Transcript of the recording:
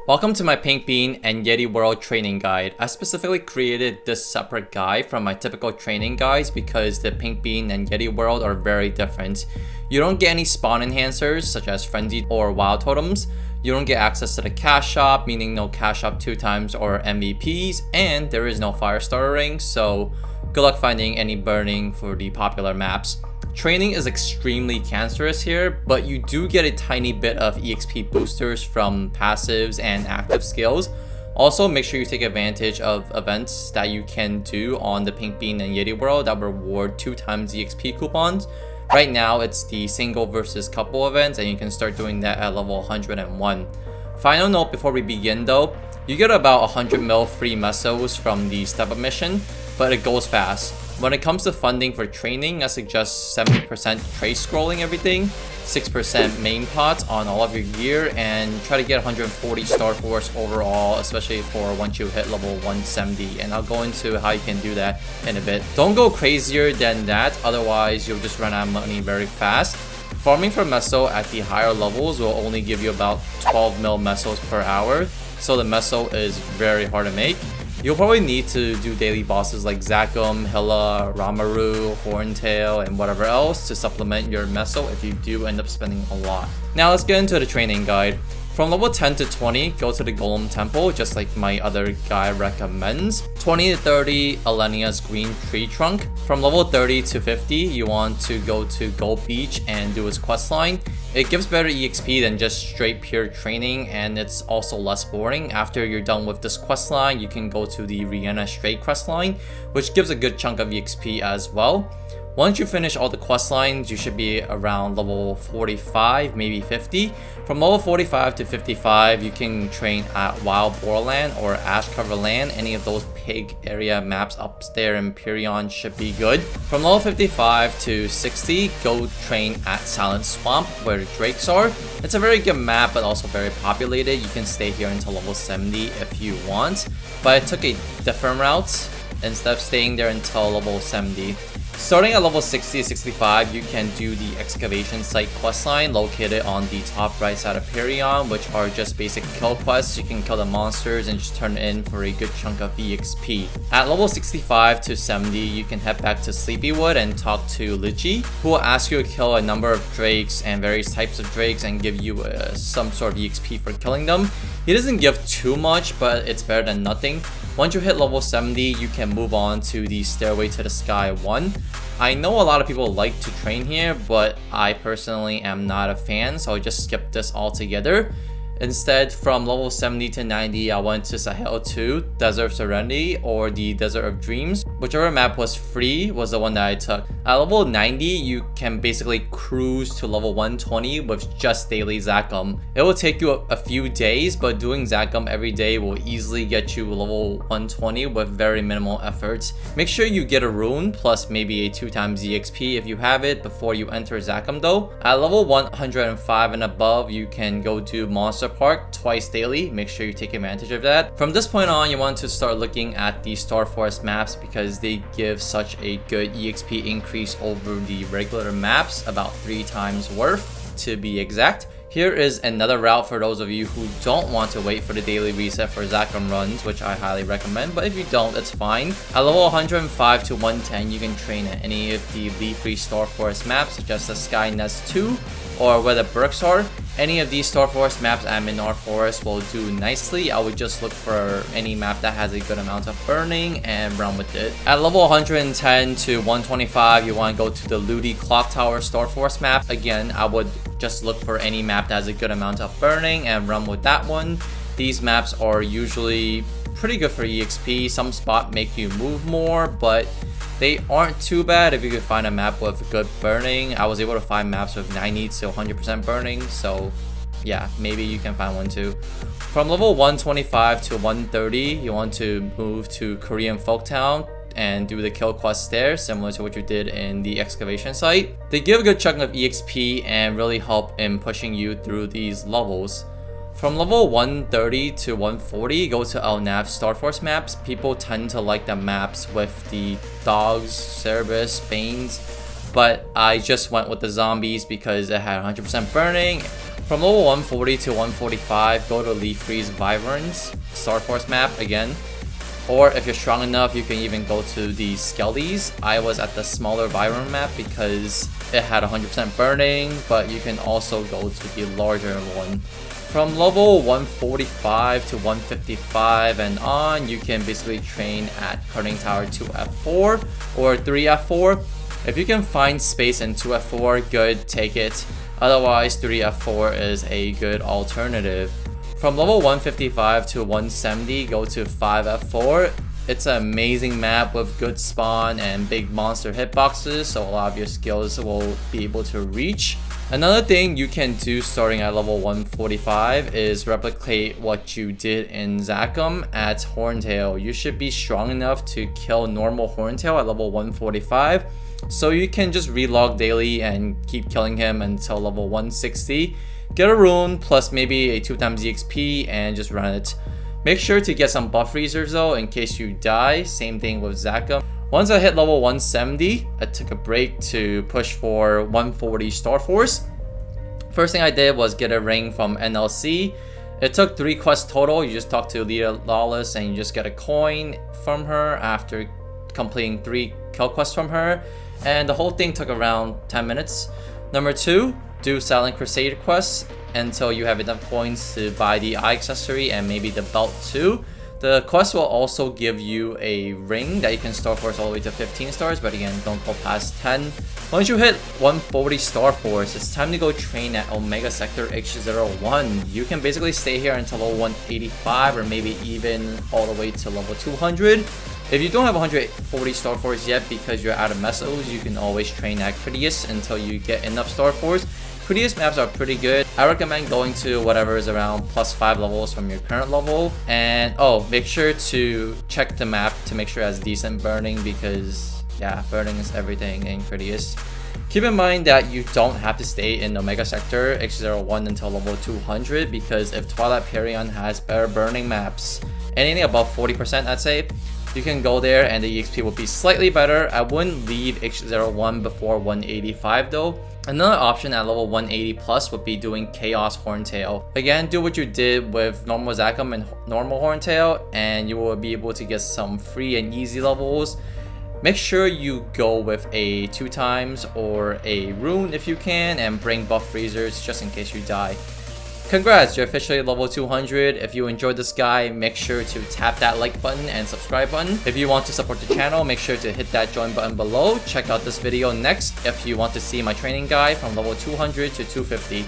Welcome to my Pink Bean and Yeti World training guide. I specifically created this separate guide from my typical training guides because the Pink Bean and Yeti World are very different. You don't get any spawn enhancers such as Frenzied or Wild Totems. You don't get access to the cash shop, meaning no cash shop 2 times or MVPs, and there is no fire starter ring, so good luck finding any burning for the popular maps. Training is extremely cancerous here, but you do get a tiny bit of EXP boosters from passives and active skills. Also, make sure you take advantage of events that you can do on the Pink Bean and Yeti World that reward 2 times EXP coupons. Right now, it's the single versus couple events, and you can start doing that at level 101. Final note before we begin though, you get about 100 mil free mesos from the step up mission, but it goes fast. When it comes to funding for training, I suggest 70% trace scrolling everything, 6% main pots on all of your gear, and try to get 140 star force overall, especially for once you hit level 170, and I'll go into how you can do that in a bit. Don't go crazier than that, otherwise you'll just run out of money very fast. Farming for meso at the higher levels will only give you about 12 mil mesos per hour, so the meso is very hard to make. You'll probably need to do daily bosses like Zakum, Hilla, Ramaru, Horntail, and whatever else to supplement your meso if you do end up spending a lot. Now let's get into the training guide. From level 10 to 20, go to the Golem Temple, just like my other guide recommends. 20 to 30, Alenia's Green Tree Trunk. From level 30 to 50, you want to go to Gold Beach and do its questline. It gives better EXP than just straight pure training, and it's also less boring. After you're done with this questline, you can go to the Riena Strait questline, which gives a good chunk of EXP as well. Once you finish all the quest lines, you should be around level 45, maybe 50. From level 45 to 55, you can train at Wild Boar Land or Ash Cover Land. Any of those pig area maps up there in Perion should be good. From level 55 to 60, go train at Silent Swamp where the Drakes are. It's a very good map, but also very populated. You can stay here until level 70 if you want, but I took a different route instead of staying there until level 70. Starting at level 60-65, you can do the Excavation site questline located on the top right side of Perion, which are just basic kill quests. You can kill the monsters and just turn it in for a good chunk of EXP. At level 65 to 70, you can head back to Sleepywood and talk to Iiji, who will ask you to kill a number of drakes and various types of drakes and give you some sort of EXP for killing them. He doesn't give too much, but it's better than nothing. Once you hit level 70, you can move on to the Stairway to the Sky 1. I know a lot of people like to train here, but I personally am not a fan, so I'll just skip this altogether. Instead, from level 70 to 90, I went to Sahel 2, Desert of Serenity, or the Desert of Dreams. Whichever map was free was the one that I took. At level 90, you can basically cruise to level 120 with just daily Zakum. It will take you a few days, but doing Zakum every day will easily get you level 120 with very minimal effort. Make sure you get a rune plus maybe a 2 times EXP if you have it before you enter Zakum though. At level 105 and above, you can go to Monster Park twice daily. Make sure you take advantage of that. From this point on, you want to start looking at the Star Forest maps because they give such a good EXP increase over the regular maps, about 3 times worth to be exact. Here is another route for those of you who don't want to wait for the daily reset for Zakum runs, which I highly recommend, but if you don't, it's fine. At level 105 to 110, you can train at any of the leaf-free Star Forest maps, such as the Sky Nest 2, or where the Brooks are. Any of these Star Forest maps at Minar Forest will do nicely. I would just look for any map that has a good amount of burning and run with it. At level 110 to 125, you want to go to the Ludi Clock Tower Star Forest map. Again, I would just look for any map that has a good amount of burning and run with that one. These maps are usually pretty good for EXP. Some spot make you move more, but they aren't too bad if you could find a map with good burning. I was able to find maps with 90 to 100% burning, so yeah, maybe you can find one too. From level 125 to 130, you want to move to Korean Folktown and do the kill quest there, similar to what you did in the Excavation site. They give a good chunk of EXP and really help in pushing you through these levels. From level 130 to 140, go to Nath Star Force maps. People tend to like the maps with the dogs, Cerberus, Banes, but I just went with the zombies because it had 100% burning From level 140 to 145, go to Leafree's Wyvern's Star Force map again. Or if you're strong enough, you can even go to the Skellies. I was at the smaller Wyvern map because it had 100% burning, but you can also go to the larger one. From level 145 to 155 and on, you can basically train at Kerning Tower 2F4 or 3F4. If you can find space in 2F4, good, take it. Otherwise, 3F4 is a good alternative. From level 155 to 170, go to 5F4. It's an amazing map with good spawn and big monster hitboxes, so a lot of your skills will be able to reach. Another thing you can do starting at level 145 is replicate what you did in Zakum at Horntail. You should be strong enough to kill normal Horntail at level 145. So you can just relog daily and keep killing him until level 160. Get a rune plus maybe a 2x EXP and just run it. Make sure to get some buff freezers though in case you die. Same thing with Zakum. Once I hit level 170, I took a break to push for 140 Star Force. First thing I did was get a ring from NLC. It took 3 quests total. You just talk to Leader Lawless and you just get a coin from her after completing 3 kill quests from her. And the whole thing took around 10 minutes. Number 2, do Silent Crusade quests until you have enough coins to buy the eye accessory and maybe the belt too. The quest will also give you a ring that you can Star Force all the way to 15 stars, but again, don't go past 10. Once you hit 140 Star Force, it's time to go train at Omega Sector H01. You can basically stay here until level 185 or maybe even all the way to level 200. If you don't have 140 Star Force yet because you're out of Mesos, you can always train at Kritias until you get enough Star Force. Kritias maps are pretty good. I recommend going to whatever is around +5 levels from your current level. And oh, make sure to check the map to make sure it has decent burning because yeah, burning is everything in Kritias. Keep in mind that you don't have to stay in Omega Sector H01 until level 200 because if Twilight Perion has better burning maps, anything above 40% I'd say, you can go there and the EXP will be slightly better. I wouldn't leave H01 before 185 though. Another option at level 180 plus would be doing Chaos Horntail. Again, do what you did with normal Zakum and normal Horntail and you will be able to get some free and easy levels. Make sure you go with a 2x or a rune if you can and bring buff freezers just in case you die. Congrats, you're officially level 200. If you enjoyed this guy, make sure to tap that like button and subscribe button. If you want to support the channel, make sure to hit that join button below. Check out this video next if you want to see my training guide from level 200 to 250.